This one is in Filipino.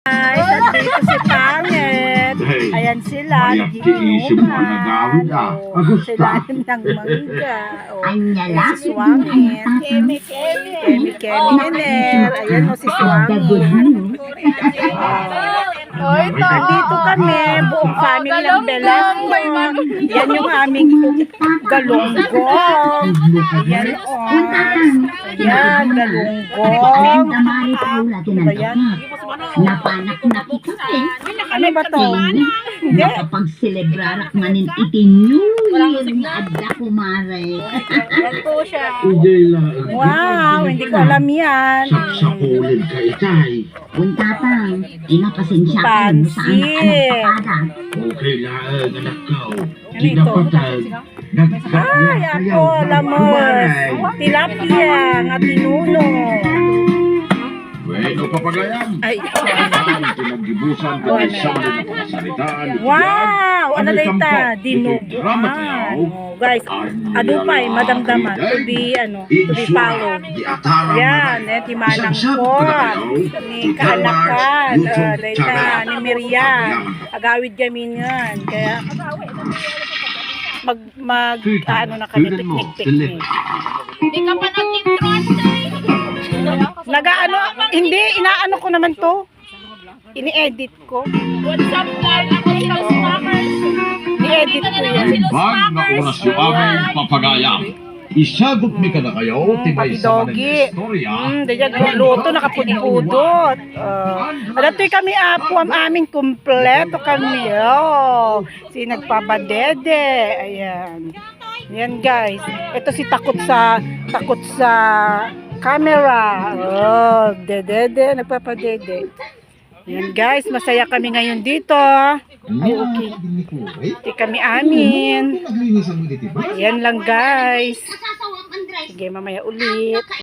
Guys, nandito si Pangit. Ayan sila, nagiinuman. Sila ng mangga. Si Swangit. Kemi Enel. Ayan o si Swangit. Dito kami, buong family ng Belascon. Yan yung aming galunggong. Ayan o. Ayan, galunggong. Ayan. Napanak na kita eh. Ano ba to? Hindi. Nakapag-celebrarak manin itinyo. Yung adda kumare. Wow, hindi ko alam yan. Sapsakulin ka itay. Punta pa. Inapasensya ko sa anak papada. Okay lang, anak ko. Ano ito? Kinapatag. Ay, ako, lamos. Tilapia, nga tinuno. Bueno, papagayan. Ay, Pinagdibusan ko ay siyang mga salitaan. wow! Ano na ita? Dinuguan. Guys, adupay, madamdaman. To be followed. Yan, ti Manang ko. Ni Kaanakan. Dita, ni Miriam. Agawid kami yan. Kaya, ano na kami, piknik. Hindi ka pa nag-intro. Hindi, inaano ko naman to. Ini-edit ko. What's up, vlog? Ako si Los Smackers. Ni-edit ko yan. Bag na oras yung aming papagaya. Isagot mi ka na kayo, tibay sa Dogi. manang istorya. Dayan luto, nakapudpudot. Dato'y kami apo, ang aming kumpleto kami. Oh, si nagpabadede. Ayan. Yan guys. Ito si takot sa camera. Oh, dede, nagpapadede. Yan guys, masaya kami ngayon dito. Ay, okay. Hindi kami amin. Yan lang guys. Sige, mamaya ulit.